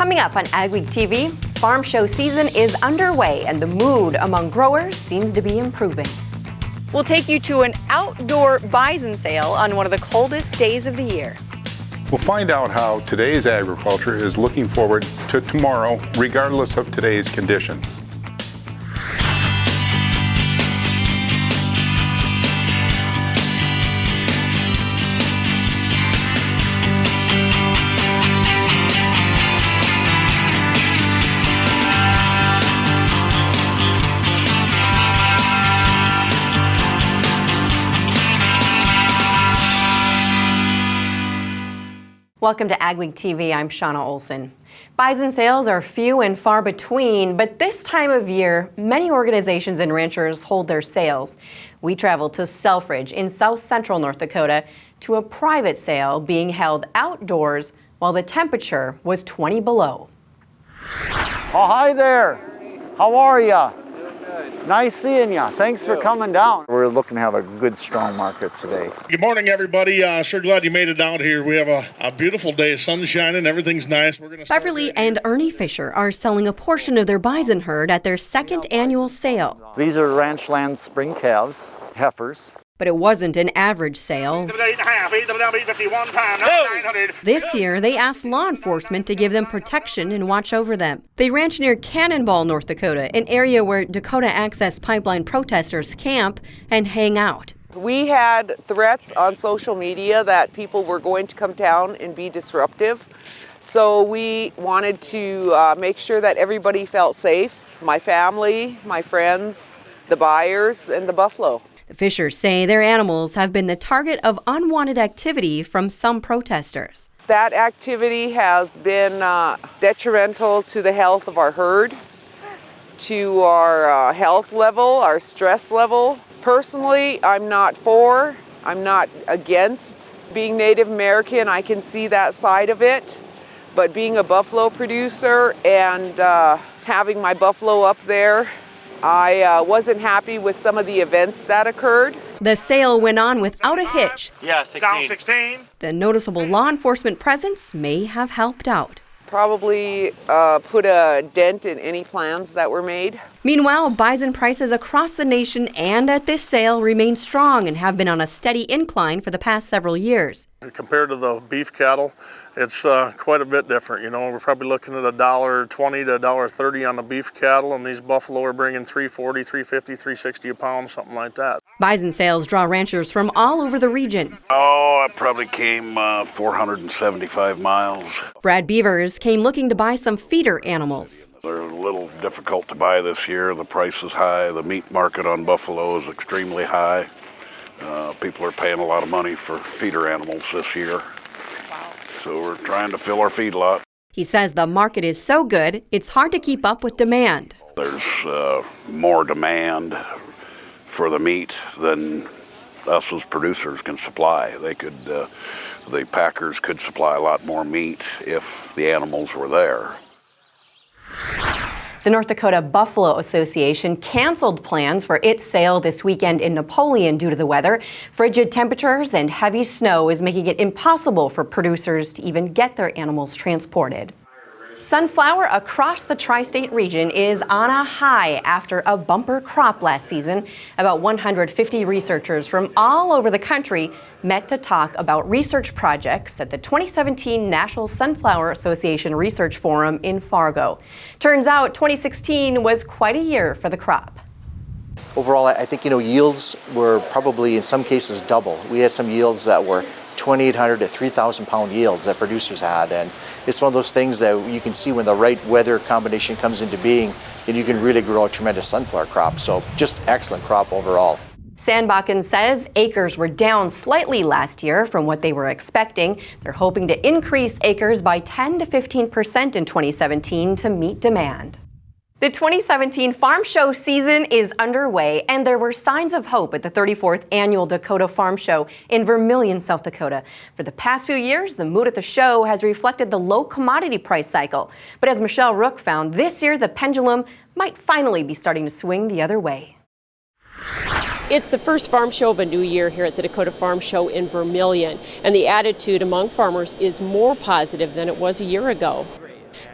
Coming up on AgweekTV, farm show season is underway and the mood among growers seems to be improving. We'll take you to an outdoor bison sale on one of the coldest days of the year. We'll find out how today's agriculture is looking forward to tomorrow, regardless of today's conditions. Welcome to AgweekTV, I'm Shauna Olson. Bison sales are few and far between, but this time of year, many organizations and ranchers hold their sales. We traveled to Selfridge in south central North Dakota to a private sale being held outdoors while the temperature was 20 below. Oh, hi there. How are ya? Nice seeing you. Thanks for coming down. We're looking to have a good, strong market today. Good morning, everybody. Sure glad you made it out here. We have a beautiful day. Sun's shining. Everything's nice. Beverly and Ernie Fisher are selling a portion of their bison herd at their second annual sale. These are Ranchland spring calves, heifers. But it wasn't an average sale. This year, they asked law enforcement to give them protection and watch over them. They ranch near Cannonball, North Dakota, an area where Dakota Access Pipeline protesters camp and hang out. We had threats on social media that people were going to come down and be disruptive. So we wanted to make sure that everybody felt safe. My family, my friends, the buyers, and the buffalo. The Fishers say their animals have been the target of unwanted activity from some protesters. That activity has been detrimental to the health of our herd, to our health level, our stress level. Personally, I'm not against being Native American. I can see that side of it. But being a buffalo producer and having my buffalo up there, I wasn't happy with some of the events that occurred. The sale went on without a hitch. Yeah, 16. The noticeable law enforcement presence may have helped out. Probably put a dent in any plans that were made. Meanwhile, bison prices across the nation and at this sale remain strong and have been on a steady incline for the past several years. Compared to the beef cattle, it's quite a bit different. You know, we're probably looking at $1.20 to $1.30 on the beef cattle, and these buffalo are bringing $3.40, $3.50, $3.60 a pound, something like that. Bison sales draw ranchers from all over the region. Oh, I probably came 475 miles. Brad Beavers came looking to buy some feeder animals. They're a little difficult to buy this year. The price is high. The meat market on buffalo is extremely high. People are paying a lot of money for feeder animals this year. So we're trying to fill our feedlot. He says the market is so good, it's hard to keep up with demand. There's more demand for the meat than us as producers can supply. The packers could supply a lot more meat if the animals were there. The North Dakota Buffalo Association canceled plans for its sale this weekend in Napoleon due to the weather. Frigid temperatures and heavy snow is making it impossible for producers to even get their animals transported. Sunflower across the tri-state region is on a high after a bumper crop last season. About 150 researchers from all over the country met to talk about research projects at the 2017 National Sunflower Association Research Forum in Fargo. Turns out 2016 was quite a year for the crop. Overall, I think, yields were probably in some cases double. We had some yields that were 2,800 to 3,000 pound yields that producers had, and it's one of those things that you can see when the right weather combination comes into being, then you can really grow a tremendous sunflower crop. So just excellent crop overall. Sandbakken says acres were down slightly last year from what they were expecting. They're hoping to increase acres by 10 to 15% in 2017 to meet demand. The 2017 farm show season is underway, and there were signs of hope at the 34th Annual Dakota Farm Show in Vermilion, South Dakota. For the past few years, the mood at the show has reflected the low commodity price cycle. But as Michelle Rook found, this year the pendulum might finally be starting to swing the other way. It's the first farm show of a new year here at the Dakota Farm Show in Vermilion, and the attitude among farmers is more positive than it was a year ago.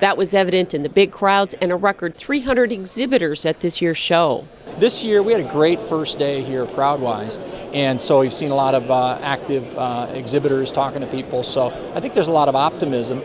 That was evident in the big crowds and a record 300 exhibitors at this year's show. This year we had a great first day here crowd-wise, and so we've seen a lot of active exhibitors talking to people, so I think there's a lot of optimism.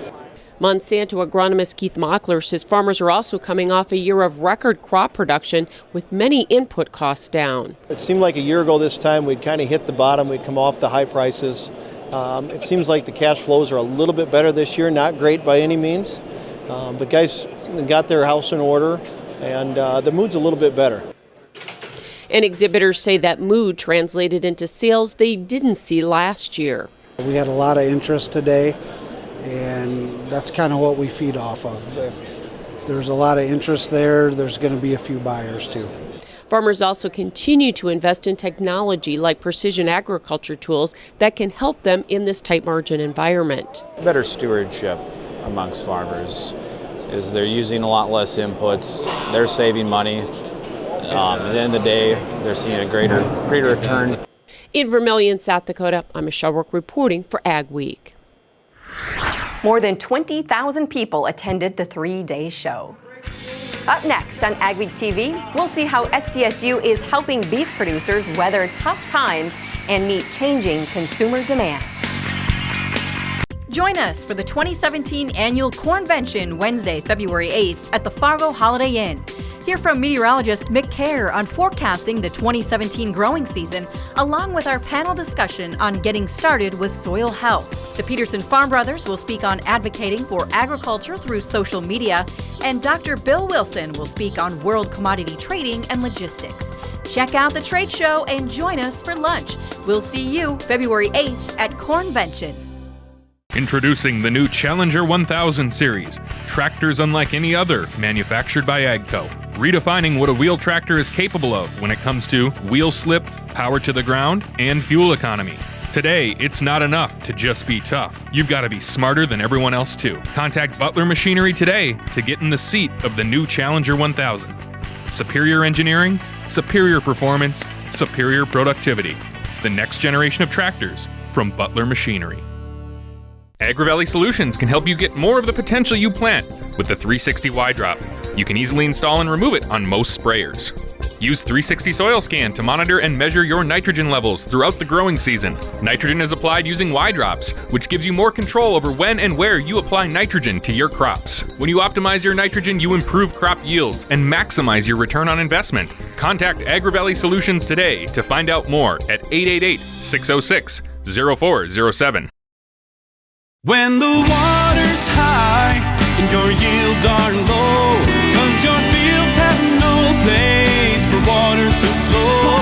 Monsanto agronomist Keith Mockler says farmers are also coming off a year of record crop production with many input costs down. It seemed like a year ago this time we'd kind of hit the bottom, we'd come off the high prices. It seems like the cash flows are a little bit better this year, not great by any means, but guys got their house in order and the mood's a little bit better. And exhibitors say that mood translated into sales they didn't see last year. We had a lot of interest today, and that's kind of what we feed off of. If there's a lot of interest there, there's going to be a few buyers too. Farmers also continue to invest in technology like precision agriculture tools that can help them in this tight margin environment. Better stewardship amongst farmers is they're using a lot less inputs, they're saving money. At the end of the day, they're seeing a greater return. In Vermilion, South Dakota, I'm Michelle Rourke reporting for Ag Week. More than 20,000 people attended the 3-day show. Up next on AgweekTV, we'll see how SDSU is helping beef producers weather tough times and meet changing consumer demand. Join us for the 2017 Annual Cornvention Wednesday, February 8th at the Fargo Holiday Inn. Hear from meteorologist Mick Kerr on forecasting the 2017 growing season, along with our panel discussion on getting started with soil health. The Peterson Farm Brothers will speak on advocating for agriculture through social media, and Dr. Bill Wilson will speak on world commodity trading and logistics. Check out the trade show and join us for lunch. We'll see you February 8th at Cornvention. Introducing the new Challenger 1000 series, tractors unlike any other, manufactured by AGCO. Redefining what a wheel tractor is capable of when it comes to wheel slip, power to the ground, and fuel economy. Today, it's not enough to just be tough. You've got to be smarter than everyone else too. Contact Butler Machinery today to get in the seat of the new Challenger 1000. Superior engineering, superior performance, superior productivity. The next generation of tractors from Butler Machinery. AgriValley Solutions can help you get more of the potential you plant with the 360 Y-Drop. You can easily install and remove it on most sprayers. Use 360 Soil Scan to monitor and measure your nitrogen levels throughout the growing season. Nitrogen is applied using Y-Drops, which gives you more control over when and where you apply nitrogen to your crops. When you optimize your nitrogen, you improve crop yields and maximize your return on investment. Contact AgriValley Solutions today to find out more at 888-606-0407. When the water's high and your yields are low, 'cause your fields have no place for water to flow.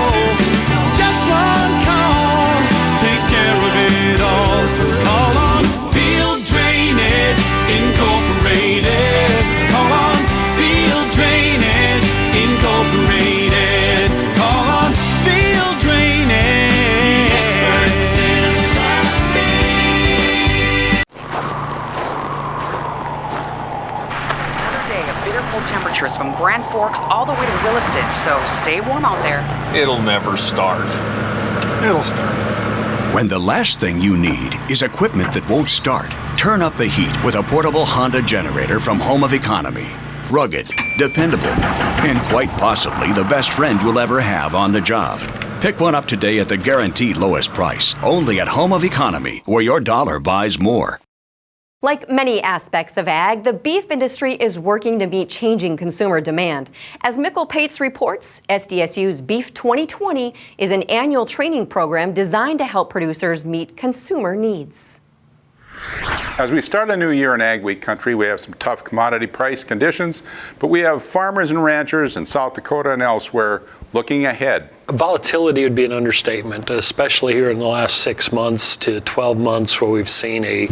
Just one call takes care of it all. Call on Field Drainage Incorporated. Call on Field Drainage Incorporated. Call on Field Drainage. The experts in the field. Another day of bitter cold temperatures from Grand Forks all the way to Williston, so stay warm out there. It'll never start. It'll start. When the last thing you need is equipment that won't start, turn up the heat with a portable Honda generator from Home of Economy. Rugged, dependable, and quite possibly the best friend you'll ever have on the job. Pick one up today at the guaranteed lowest price, only at Home of Economy, where your dollar buys more. Like many aspects of ag, the beef industry is working to meet changing consumer demand. As Mikkel Pates reports, SDSU's Beef 2020 is an annual training program designed to help producers meet consumer needs. As we start a new year in Ag Week country, we have some tough commodity price conditions, but we have farmers and ranchers in South Dakota and elsewhere looking ahead. Volatility would be an understatement, especially here in the last 6 months to 12 months where we've seen a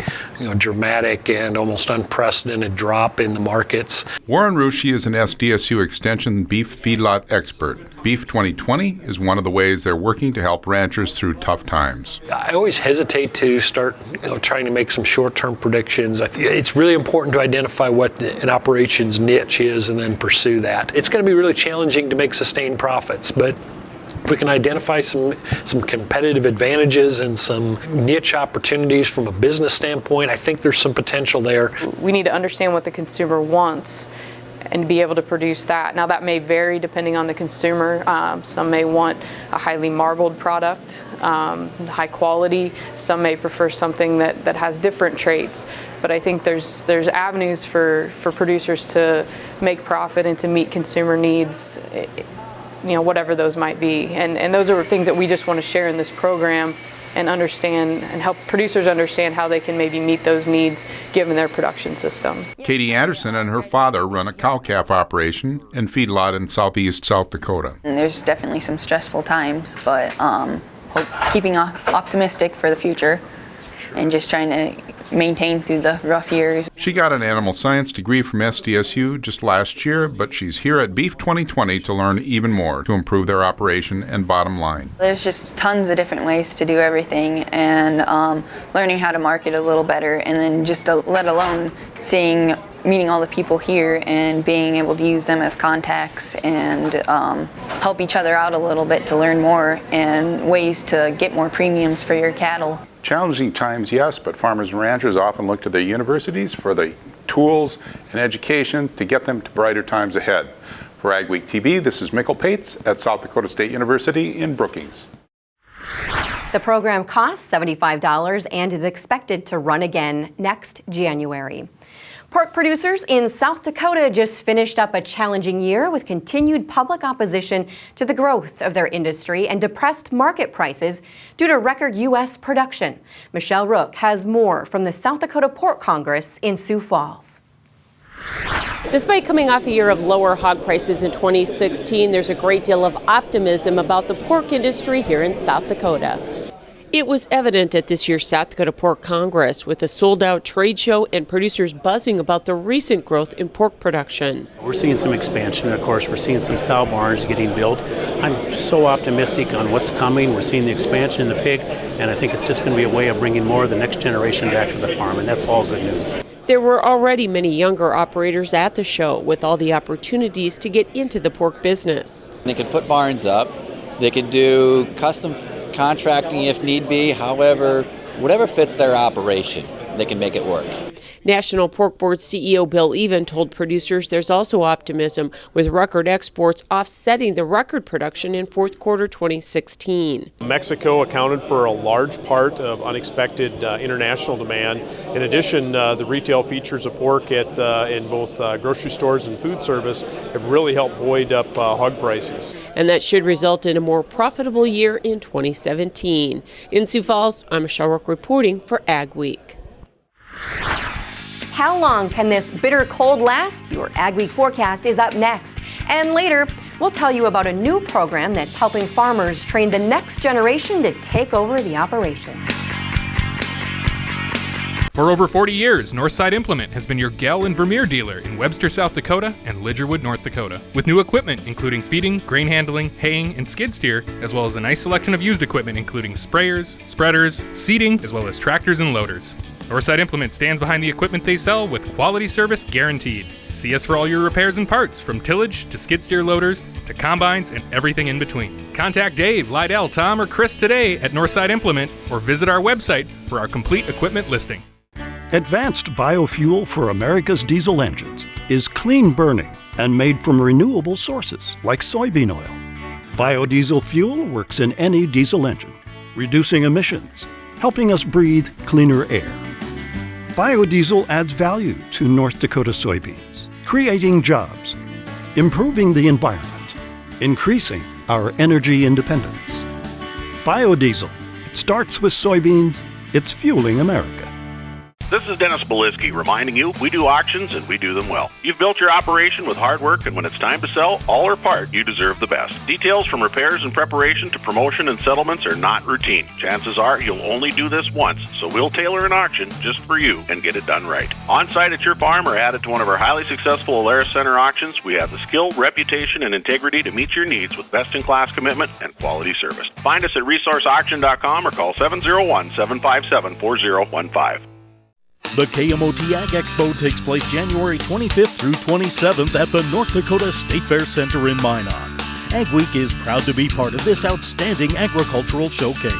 dramatic and almost unprecedented drop in the markets. Warren Rushi is an SDSU Extension beef feedlot expert. Beef 2020 is one of the ways they're working to help ranchers through tough times. I always hesitate to start trying to make some short-term predictions. I think it's really important to identify what an operation's niche is and then pursue that. It's going to be really challenging to make sustained profits, but If we can identify some competitive advantages and some niche opportunities from a business standpoint, I think there's some potential there. We need to understand what the consumer wants and be able to produce that. Now that may vary depending on the consumer. Some may want a highly marbled product, high quality. Some may prefer something that has different traits. But I think there's avenues for producers to make profit and to meet consumer needs, whatever those might be. And those are things that we just want to share in this program and understand and help producers understand how they can maybe meet those needs given their production system. Katie Anderson and her father run a cow-calf operation and feedlot in southeast South Dakota. And there's definitely some stressful times, but keeping optimistic for the future and just trying to maintain through the rough years. She got an animal science degree from SDSU just last year, but she's here at Beef 2020 to learn even more to improve their operation and bottom line. There's just tons of different ways to do everything, and learning how to market a little better, and then just let alone meeting all the people here and being able to use them as contacts and help each other out a little bit to learn more and ways to get more premiums for your cattle. Challenging times, yes, but farmers and ranchers often look to their universities for the tools and education to get them to brighter times ahead. For AgweekTV, this is Mikkel Pates at South Dakota State University in Brookings. The program costs $75 and is expected to run again next January. Pork producers in South Dakota just finished up a challenging year with continued public opposition to the growth of their industry and depressed market prices due to record U.S. production. Michelle Rook has more from the South Dakota Pork Congress in Sioux Falls. Despite coming off a year of lower hog prices in 2016, there's a great deal of optimism about the pork industry here in South Dakota. It was evident at this year's South Dakota Pork Congress with a sold-out trade show and producers buzzing about the recent growth in pork production. We're seeing some expansion, of course. We're seeing some sow barns getting built. I'm so optimistic on what's coming. We're seeing the expansion in the pig, and I think it's just going to be a way of bringing more of the next generation back to the farm, and that's all good news. There were already many younger operators at the show with all the opportunities to get into the pork business. They could put barns up. They could do custom contracting if need be. However, whatever fits their operation, they can make it work. National Pork Board CEO Bill Even told producers there's also optimism with record exports offsetting the record production in fourth quarter 2016. Mexico accounted for a large part of unexpected international demand. In addition, the retail features of pork in both grocery stores and food service have really helped buoy up hog prices. And that should result in a more profitable year in 2017. In Sioux Falls, I'm Michelle Rook reporting for Ag Week. How long can this bitter cold last? Your Ag Week forecast is up next. And later, we'll tell you about a new program that's helping farmers train the next generation to take over the operation. For over 40 years, Northside Implement has been your Gell and Vermeer dealer in Webster, South Dakota and Lidgerwood, North Dakota. With new equipment including feeding, grain handling, haying, and skid steer, as well as a nice selection of used equipment including sprayers, spreaders, seeding, as well as tractors and loaders. Northside Implement stands behind the equipment they sell with quality service guaranteed. See us for all your repairs and parts, from tillage to skid steer loaders to combines and everything in between. Contact Dave, Lydell, Tom, or Chris today at Northside Implement or visit our website for our complete equipment listing. Advanced biofuel for America's diesel engines is clean burning and made from renewable sources like soybean oil. Biodiesel fuel works in any diesel engine, reducing emissions, helping us breathe cleaner air. Biodiesel adds value to North Dakota soybeans, creating jobs, improving the environment, increasing our energy independence. Biodiesel, it starts with soybeans, it's fueling America. This is Dennis Belisky reminding you we do auctions and we do them well. You've built your operation with hard work, and when it's time to sell, all or part, you deserve the best. Details from repairs and preparation to promotion and settlements are not routine. Chances are you'll only do this once, so we'll tailor an auction just for you and get it done right. On-site at your farm or added to one of our highly successful Alaris Center auctions, we have the skill, reputation, and integrity to meet your needs with best-in-class commitment and quality service. Find us at resourceauction.com or call 701-757-4015. The KMOT Ag Expo takes place January 25th through 27th at the North Dakota State Fair Center in Minot. AgWeek is proud to be part of this outstanding agricultural showcase.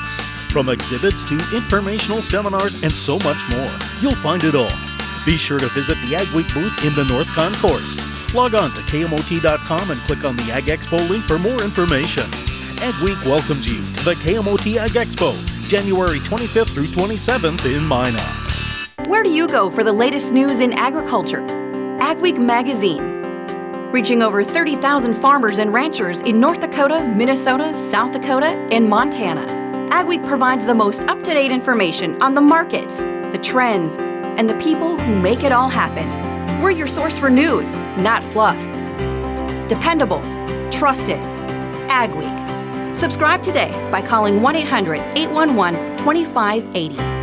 From exhibits to informational seminars and so much more, you'll find it all. Be sure to visit the AgWeek booth in the North Concourse. Log on to KMOT.com and click on the Ag Expo link for more information. AgWeek welcomes you to the KMOT Ag Expo, January 25th through 27th in Minot. Where do you go for the latest news in agriculture? AgWeek Magazine. Reaching over 30,000 farmers and ranchers in North Dakota, Minnesota, South Dakota, and Montana. AgWeek provides the most up-to-date information on the markets, the trends, and the people who make it all happen. We're your source for news, not fluff. Dependable, trusted. AgWeek. Subscribe today by calling 1-800-811-2580.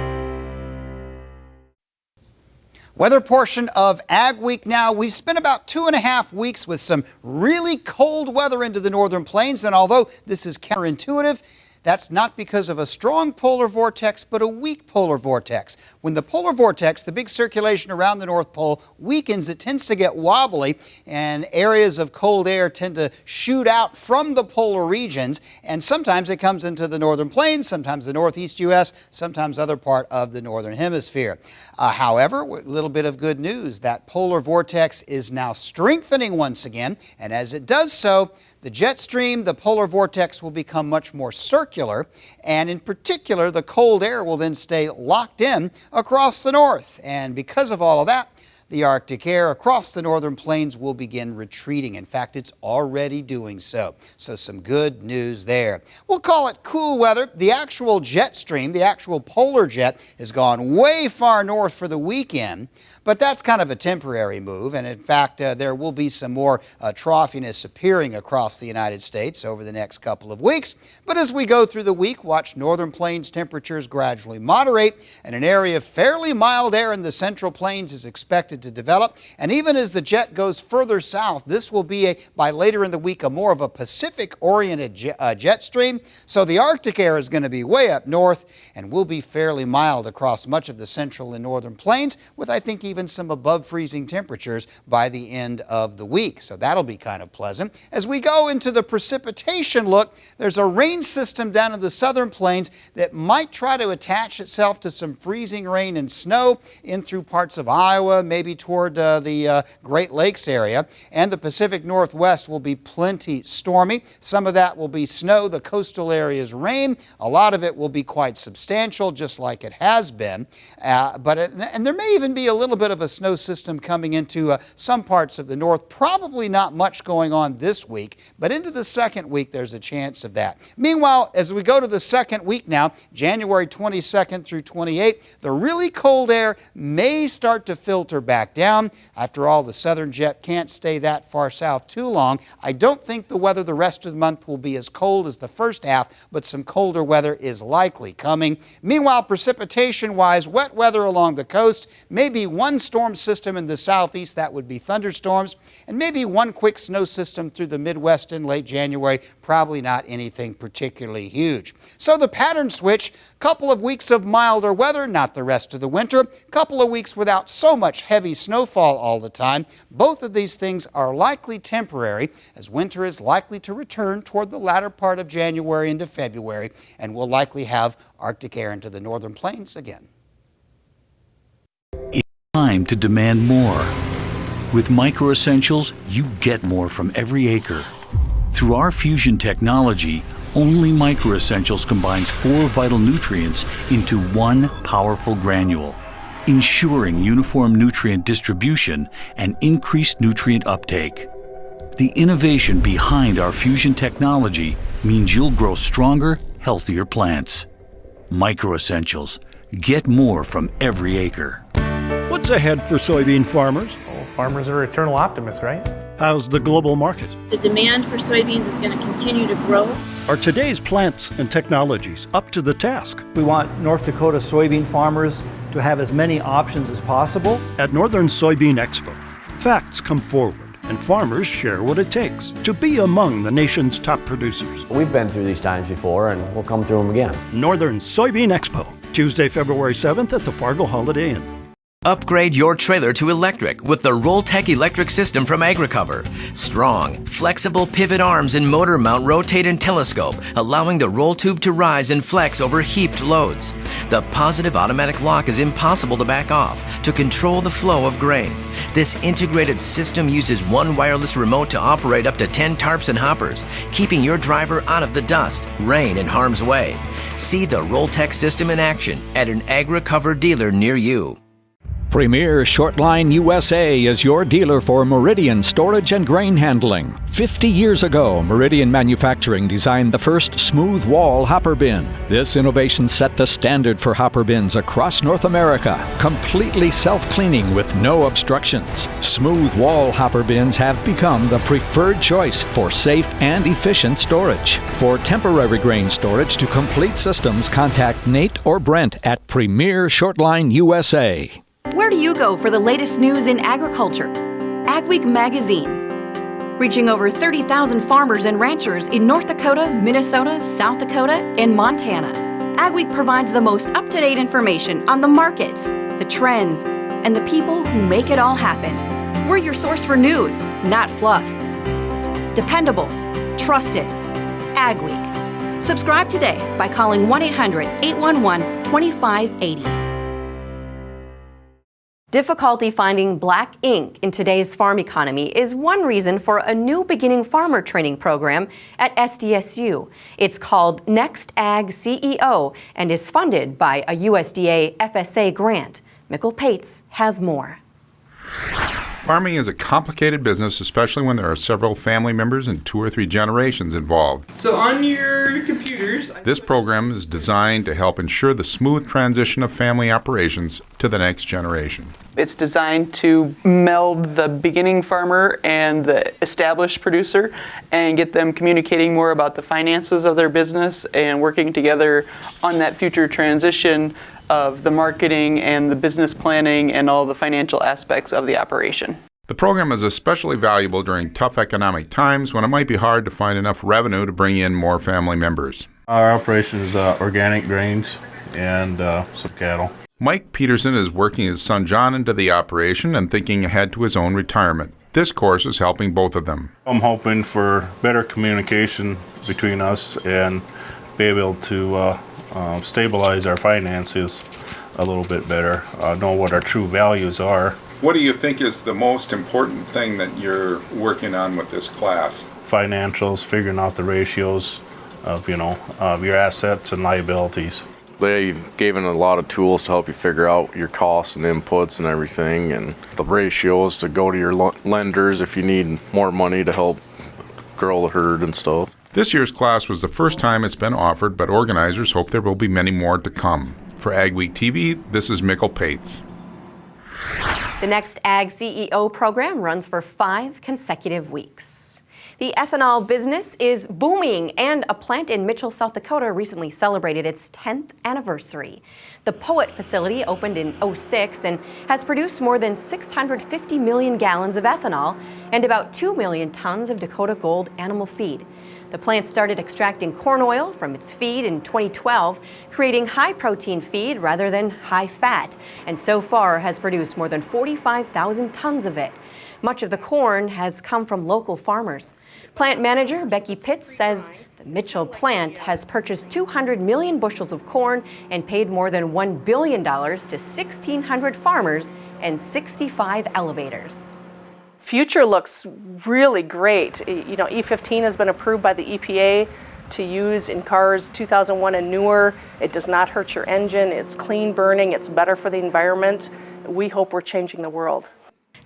Weather portion of Ag Week now. We've spent about 2.5 weeks with some really cold weather into the northern plains, and although this is counterintuitive, that's not because of a strong polar vortex, but a weak polar vortex. When the polar vortex, the big circulation around the North Pole, weakens, it tends to get wobbly, and areas of cold air tend to shoot out from the polar regions, and sometimes it comes into the northern plains, sometimes the northeast U.S., sometimes other part of the northern hemisphere. However, a little bit of good news. That polar vortex is now strengthening once again, and as it does so, the jet stream, the polar vortex will become much more circular, and in particular, the cold air will then stay locked in across the north. And because of all of that, the Arctic air across the northern plains will begin retreating. In fact, it's already doing so. So some good news there. We'll call it cool weather. The actual jet stream, the actual polar jet, has gone way far north for the weekend. But that's kind of a temporary move, and in fact, there will be some more troughiness appearing across the United States over the next couple of weeks. But as we go through the week, watch northern plains temperatures gradually moderate, and an area of fairly mild air in the central plains is expected to develop. And even as the jet goes further south, this will be, by later in the week, a more of a Pacific-oriented jet stream. So the Arctic air is going to be way up north and will be fairly mild across much of the central and northern plains, with, I think, even some above freezing temperatures by the end of the week. So that'll be kind of pleasant. As we go into the precipitation look, there's a rain system down in the southern plains that might try to attach itself to some freezing rain and snow in through parts of Iowa, maybe toward the Great Lakes area. And the Pacific Northwest will be plenty stormy. Some of that will be snow, the coastal areas rain. A lot of it will be quite substantial, just like it has been. And there may even be a little bit of a snow system coming into some parts of the north. Probably not much going on this week, but into the second week there's a chance of that. Meanwhile, as we go to the second week now, January 22nd through 28th, the really cold air may start to filter back down. After all, the southern jet can't stay that far south too long. I don't think the weather the rest of the month will be as cold as the first half, but some colder weather is likely coming. Meanwhile, precipitation-wise, wet weather along the coast, maybe one storm system in the southeast, that would be thunderstorms, and maybe one quick snow system through the Midwest in late January, probably not anything particularly huge. So the pattern switch, couple of weeks of milder weather, not the rest of the winter, couple of weeks without so much heavy snowfall all the time. Both of these things are likely temporary, as winter is likely to return toward the latter part of January into February, and we'll likely have Arctic air into the northern plains again. Time to demand more. With Micro Essentials, you get more from every acre. Through our fusion technology, only Micro Essentials combines 4 vital nutrients into one powerful granule, ensuring uniform nutrient distribution and increased nutrient uptake. The innovation behind our fusion technology means you'll grow stronger, healthier plants. Micro Essentials. Get more from every acre. What's ahead for soybean farmers? Farmers are eternal optimists, right? How's the global market? The demand for soybeans is going to continue to grow. Are today's plants and technologies up to the task? We want North Dakota soybean farmers to have as many options as possible. At Northern Soybean Expo, facts come forward and farmers share what it takes to be among the nation's top producers. We've been through these times before and we'll come through them again. Northern Soybean Expo, Tuesday, February 7th at the Fargo Holiday Inn. Upgrade your trailer to electric with the Rolltech electric system from AgriCover. Strong, flexible pivot arms and motor mount rotate and telescope, allowing the roll tube to rise and flex over heaped loads. The positive automatic lock is impossible to back off to control the flow of grain. This integrated system uses one wireless remote to operate up to 10 tarps and hoppers, keeping your driver out of the dust, rain, and harm's way. See the Rolltech system in action at an AgriCover dealer near you. Premier Shortline USA is your dealer for Meridian storage and grain handling. 50 years ago, Meridian Manufacturing designed the first smooth wall hopper bin. This innovation set the standard for hopper bins across North America, completely self-cleaning with no obstructions. Smooth wall hopper bins have become the preferred choice for safe and efficient storage. For temporary grain storage to complete systems, contact Nate or Brent at Premier Shortline USA. Where do you go for the latest news in agriculture? AgWeek Magazine. Reaching over 30,000 farmers and ranchers in North Dakota, Minnesota, South Dakota, and Montana. AgWeek provides the most up-to-date information on the markets, the trends, and the people who make it all happen. We're your source for news, not fluff. Dependable, trusted. AgWeek. Subscribe today by calling 1-800-811-2580. Difficulty finding black ink in today's farm economy is one reason for a new beginning farmer training program at SDSU. It's called Next Ag CEO and is funded by a USDA FSA grant. Mikkel Pates has more. Farming is a complicated business, especially when there are several family members and 2 or 3 generations involved. So on your computers... This program is designed to help ensure the smooth transition of family operations to the next generation. It's designed to meld the beginning farmer and the established producer and get them communicating more about the finances of their business and working together on that future transition of the marketing and the business planning and all the financial aspects of the operation. The program is especially valuable during tough economic times when it might be hard to find enough revenue to bring in more family members. Our operation is organic grains and some cattle. Mike Peterson is working his son John into the operation and thinking ahead to his own retirement. This course is helping both of them. I'm hoping for better communication between us and be able to stabilize our finances a little bit better, know what our true values are. What do you think is the most important thing that you're working on with this class? Financials, figuring out the ratios of your assets and liabilities. They've given a lot of tools to help you figure out your costs and inputs and everything, and the ratios to go to your lenders if you need more money to help grow the herd and stuff. This year's class was the first time it's been offered, but organizers hope there will be many more to come. For AgweekTV, this is Mikkel Pates. The Next Ag CEO program runs for 5 consecutive weeks. The ethanol business is booming, and a plant in Mitchell, South Dakota recently celebrated its 10th anniversary. The Poet facility opened in '06 and has produced more than 650 million gallons of ethanol and about 2 million tons of Dakota Gold animal feed. The plant started extracting corn oil from its feed in 2012, creating high-protein feed rather than high-fat, and so far has produced more than 45,000 tons of it. Much of the corn has come from local farmers. Plant manager Becky Pitts says the Mitchell plant has purchased 200 million bushels of corn and paid more than $1 billion to 1,600 farmers and 65 elevators. Future looks really great. You know, E15 has been approved by the EPA to use in cars 2001 and newer. It does not hurt your engine. It's clean burning. It's better for the environment. We hope we're changing the world.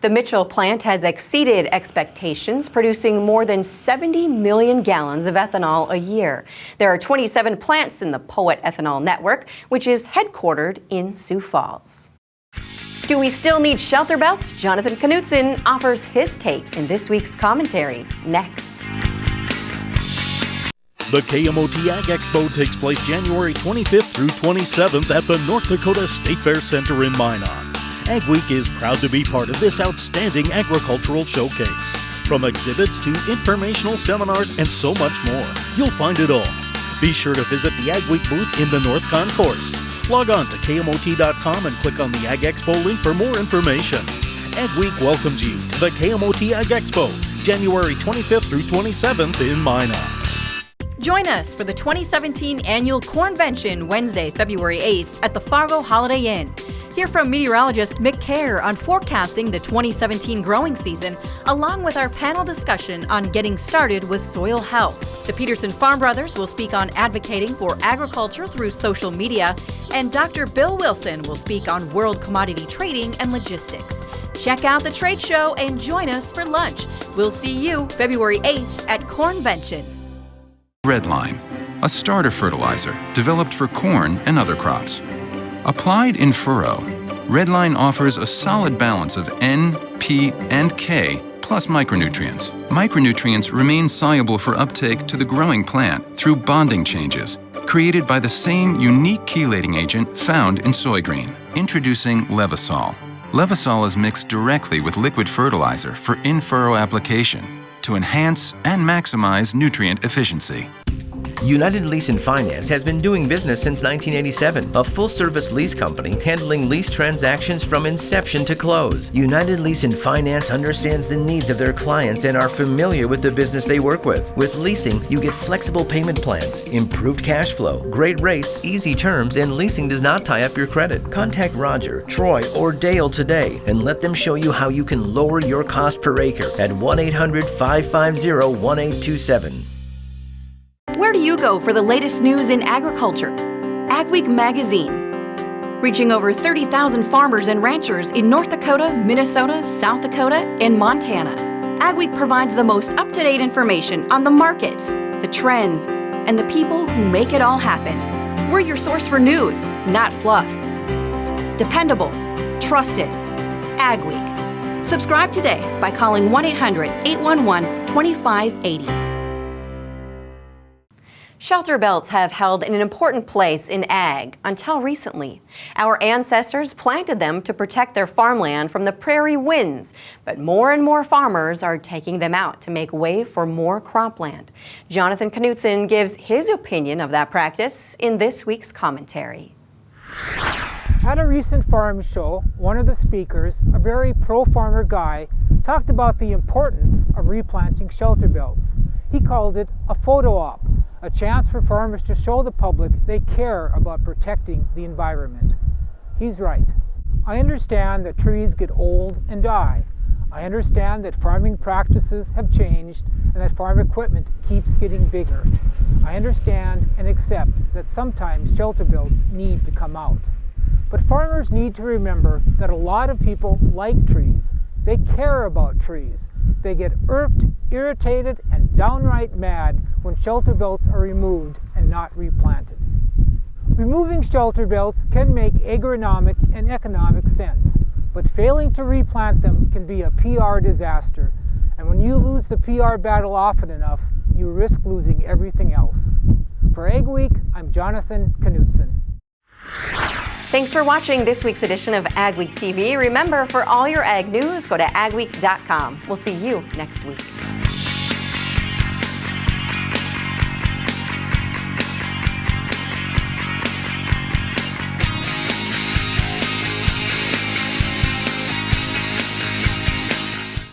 The Mitchell plant has exceeded expectations, producing more than 70 million gallons of ethanol a year. There are 27 plants in the Poet Ethanol Network, which is headquartered in Sioux Falls. Do we still need shelter belts? Jonathan Knutson offers his take in this week's commentary. Next. The KMOT Ag Expo takes place January 25th through 27th at the North Dakota State Fair Center in Minot. Ag Week is proud to be part of this outstanding agricultural showcase. From exhibits to informational seminars and so much more, you'll find it all. Be sure to visit the Ag Week booth in the North Concourse. Log on to KMOT.com and click on the Ag Expo link for more information. Ag Week welcomes you to the KMOT Ag Expo, January 25th through 27th in Minot. Join us for the 2017 Annual Cornvention Wednesday, February 8th at the Fargo Holiday Inn. Hear from meteorologist Mick Kerr on forecasting the 2017 growing season, along with our panel discussion on getting started with soil health. The Peterson Farm Brothers will speak on advocating for agriculture through social media, and Dr. Bill Wilson will speak on world commodity trading and logistics. Check out the trade show and join us for lunch. We'll see you February 8th at Cornvention. Redline, a starter fertilizer developed for corn and other crops. Applied in furrow, Redline offers a solid balance of N, P, and K plus micronutrients. Micronutrients remain soluble for uptake to the growing plant through bonding changes created by the same unique chelating agent found in soy green. Introducing Levasol. Levasol is mixed directly with liquid fertilizer for in-furrow application to enhance and maximize nutrient efficiency. United Lease and Finance has been doing business since 1987, a full-service lease company handling lease transactions from inception to close. United Lease and Finance understands the needs of their clients and are familiar with the business they work with. With leasing, you get flexible payment plans, improved cash flow, great rates, easy terms, and leasing does not tie up your credit. Contact Roger, Troy, or Dale today and let them show you how you can lower your cost per acre at 1-800-550-1827. Where do you go for the latest news in agriculture? Ag Week magazine. Reaching over 30,000 farmers and ranchers in North Dakota, Minnesota, South Dakota, and Montana. Ag Week provides the most up-to-date information on the markets, the trends, and the people who make it all happen. We're your source for news, not fluff. Dependable, trusted. Ag Week. Subscribe today by calling 1-800-811-2580. Shelter belts have held an important place in ag until recently. Our ancestors planted them to protect their farmland from the prairie winds, but more and more farmers are taking them out to make way for more cropland. Jonathan Knutson gives his opinion of that practice in this week's commentary. At a recent farm show, one of the speakers, a very pro-farmer guy, talked about the importance of replanting shelter belts. He called it a photo op, a chance for farmers to show the public they care about protecting the environment. He's right. I understand that trees get old and die. I understand that farming practices have changed and that farm equipment keeps getting bigger. I understand and accept that sometimes shelter belts need to come out. But farmers need to remember that a lot of people like trees. They care about trees. They get irked, irritated, and downright mad when shelter belts are removed and not replanted. Removing shelter belts can make agronomic and economic sense, but failing to replant them can be a PR disaster. And when you lose the PR battle often enough, you risk losing everything else. For Ag Week, I'm Jonathan Knutson. Thanks for watching this week's edition of Ag Week TV. Remember, for all your ag news, go to agweek.com. We'll see you next week.